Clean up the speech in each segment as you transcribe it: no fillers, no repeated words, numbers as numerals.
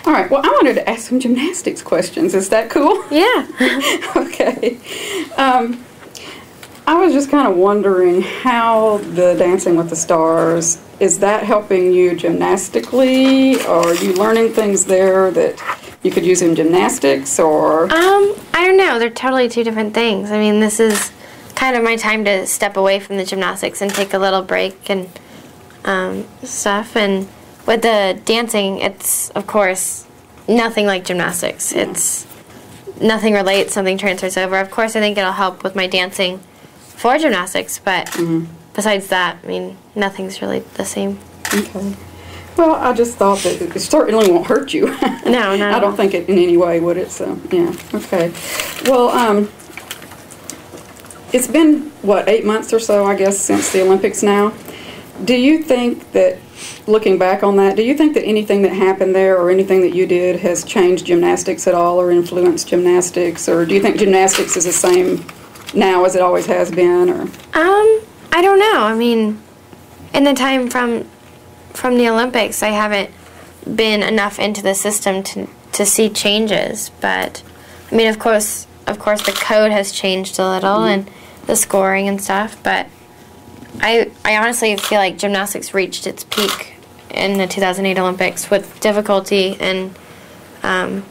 All right. Well, I wanted to ask some gymnastics questions. Is that cool? Yeah. Okay. I was just kind of wondering how the Dancing with the Stars, is that helping you gymnastically, or are you learning things there that you could use in gymnastics, or? I don't know. They're totally two different things. I mean, this is kind of my time to step away from the gymnastics and take a little break and stuff. And with the dancing, it's, of course, nothing like gymnastics. Yeah. It's nothing relates, something transfers over. Of course, I think it'll help with my dancing for gymnastics, but besides that, I mean, nothing's really the same. Okay. Well, I just thought that it certainly won't hurt you. No, no. I don't think it in any way would it, so, yeah. Okay. Well, it's been, what, 8 months or so, I guess, since the Olympics now. Do you think that, looking back on that, do you think that anything that happened there or anything that you did has changed gymnastics at all or influenced gymnastics? Or do you think gymnastics is the same now as it always has been? Or I don't know. I mean, in the time from the Olympics, I haven't been enough into the system to see changes. But I mean, of course, the code has changed a little and the scoring and stuff. But I honestly feel like gymnastics reached its peak in the 2008 Olympics with difficulty, and I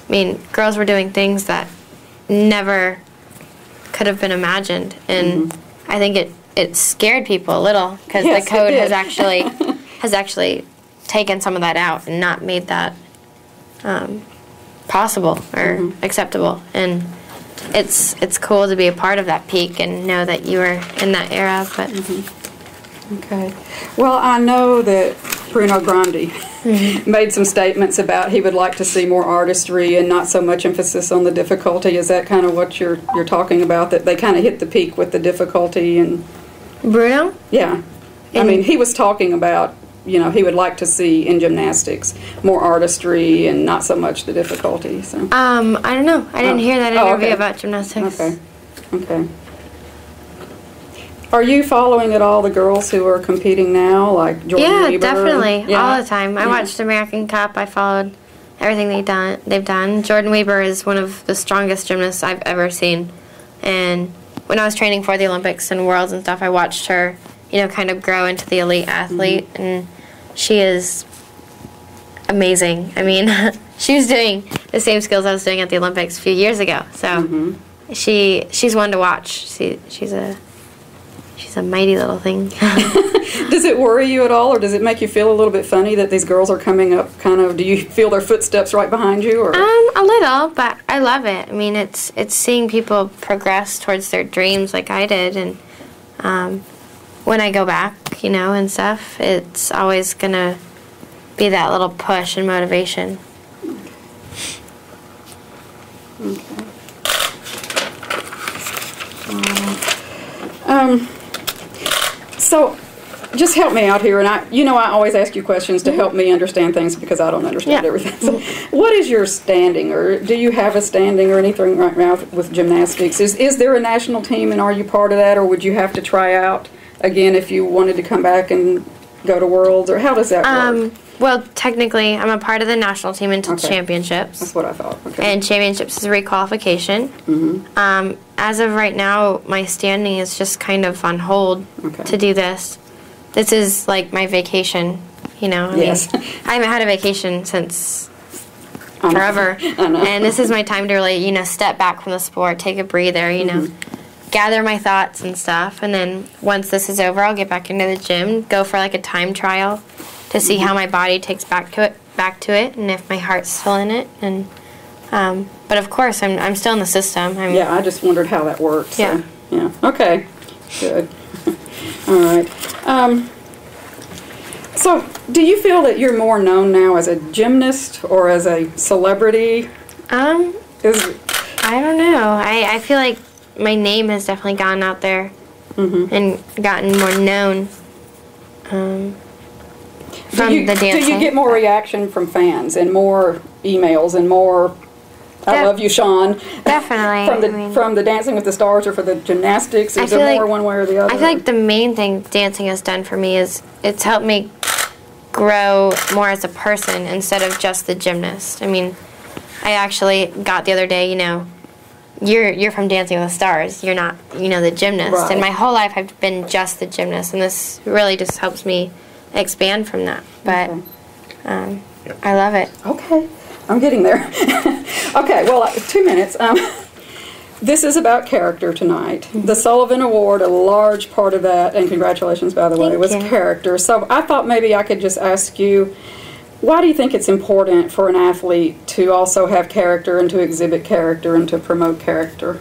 mean, girls were doing things that never could have been imagined, and I think it scared people a little because the code has actually taken some of that out and not made that possible or acceptable. And it's cool to be a part of that peak and know that you were in that era. But okay, well, I know that Bruno Grande made some statements about he would like to see more artistry and not so much emphasis on the difficulty. Is that kind of what you're talking about, that they kind of hit the peak with the difficulty? And Bruno? Yeah. I mean, he was talking about, you know, he would like to see in gymnastics more artistry and not so much the difficulty. So I don't know. I didn't hear that interview okay. about gymnastics. Okay. Are you following at all the girls who are competing now, like Jordan Weber? Yeah, definitely. All the time. I watched American Cup. I followed everything they've done. Jordan Weber is one of the strongest gymnasts I've ever seen. And when I was training for the Olympics and Worlds and stuff, I watched her, you know, kind of grow into the elite athlete. And she is amazing. I mean, she was doing the same skills I was doing at the Olympics a few years ago. So she's one to watch. She's a mighty little thing. Does it worry you at all, or does it make you feel a little bit funny that these girls are coming up kind of, do you feel their footsteps right behind you? Or? A little, but I love it. I mean, it's seeing people progress towards their dreams like I did, and when I go back, you know, and stuff, it's always going to be that little push and motivation. Okay. So, just help me out here, and I always ask you questions to help me understand things because I don't understand everything. So, what is your standing, or do you have a standing or anything right now with gymnastics? Is there a national team, and are you part of that, or would you have to try out again if you wanted to come back and go to Worlds, or how does that work? Well, technically, I'm a part of the national team until championships. That's what I thought. Okay. And championships is a requalification. As of right now, my standing is just kind of on hold to do this. This is like my vacation, you know. I mean, I haven't had a vacation since forever. I know. And this is my time to really, you know, step back from the sport, take a breather, you know, gather my thoughts and stuff. And then once this is over, I'll get back into the gym, go for like a time trial to see how my body takes back to it, and if my heart's still in it. And but of course, I'm still in the system. I just wondered how that works. Yeah. So, yeah. Okay. Good. All right. So, do you feel that you're more known now as a gymnast or as a celebrity? I don't know. I feel like my name has definitely gone out there and gotten more known. From the dancing. Do you get more reaction from fans and more emails and more "I love you, Shawn"? Definitely. From the Dancing with the Stars or for the gymnastics? Is there more one way or the other? I feel like the main thing dancing has done for me is it's helped me grow more as a person instead of just the gymnast. I mean, I actually got the other day, you know, you're from Dancing with the Stars. You're not, you know, the gymnast. Right. And my whole life I've been just the gymnast, and this really just helps me expand from that. But I love it. Okay, I'm getting there. Okay, well, 2 minutes. This is about character tonight. The Sullivan Award, a large part of that, and congratulations, by the way, Thank was you. character. So I thought maybe I could just ask you, why do you think it's important for an athlete to also have character and to exhibit character and to promote character?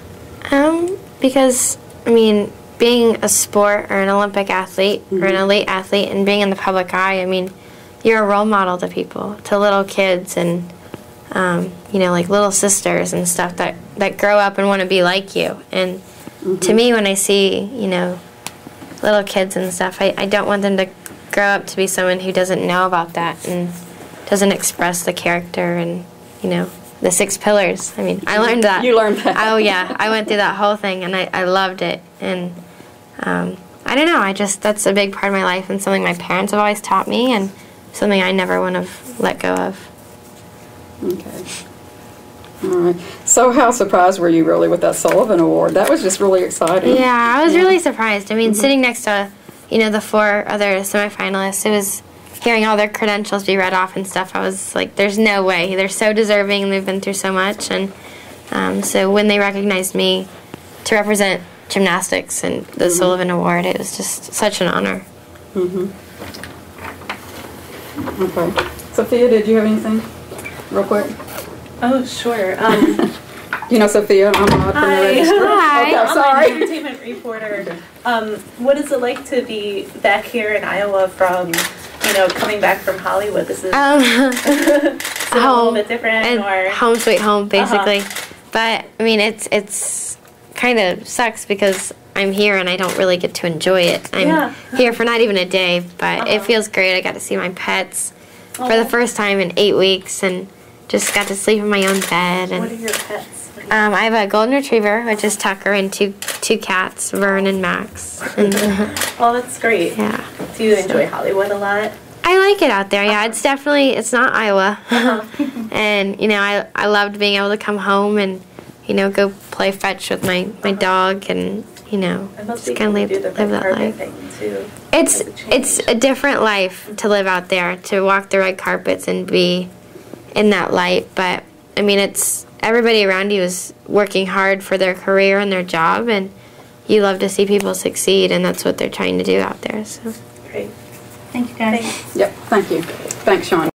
Because, I mean, being a sport or an Olympic athlete or an elite athlete and being in the public eye, I mean, you're a role model to people, to little kids and, you know, like little sisters and stuff that grow up and want to be like you. And to me, when I see, you know, little kids and stuff, I don't want them to grow up to be someone who doesn't know about that and doesn't express the character and, you know, the 6 pillars. I mean, I learned that. You learned that. Oh, yeah. I went through that whole thing, and I loved it. And I don't know. That's a big part of my life and something my parents have always taught me and something I never want to let go of. Okay. All right. So how surprised were you really with that Sullivan Award? That was just really exciting. Yeah, I was really surprised. I mean, sitting next to, you know, the 4 other semifinalists, it was hearing all their credentials be read off and stuff. I was like, there's no way. They're so deserving and they've been through so much. And so when they recognized me to represent gymnastics and the Sullivan Award, it was just such an honor. Okay. Sophia, did you have anything? Real quick. Oh, sure. You know Sophia, I'm not from the registry. Hi. Okay, I'm sorry. an entertainment reporter. What is it like to be back here in Iowa from, you know, coming back from Hollywood? This is, is it a little bit different, and or home sweet home, basically. But I mean, it's kind of sucks because I'm here and I don't really get to enjoy it. I'm here for not even a day, but it feels great. I got to see my pets for the first time in 8 weeks and just got to sleep in my own bed. And what are your pets? I have a golden retriever, which is Tucker, and two cats, Vern and Max. And, Oh, that's great. yeah. Do you enjoy Hollywood a lot? I like it out there. Yeah, it's not Iowa. And, you know, I loved being able to come home and, you know, go play fetch with my dog and, you know, I must just kind of live that life. Thing too. It's a different life to live out there, to walk the red carpets and be in that light. But, I mean, everybody around you is working hard for their career and their job, and you love to see people succeed, and that's what they're trying to do out there. So. Great. Thank you, guys. Thanks. Yep, thank you. Thanks, Shawn.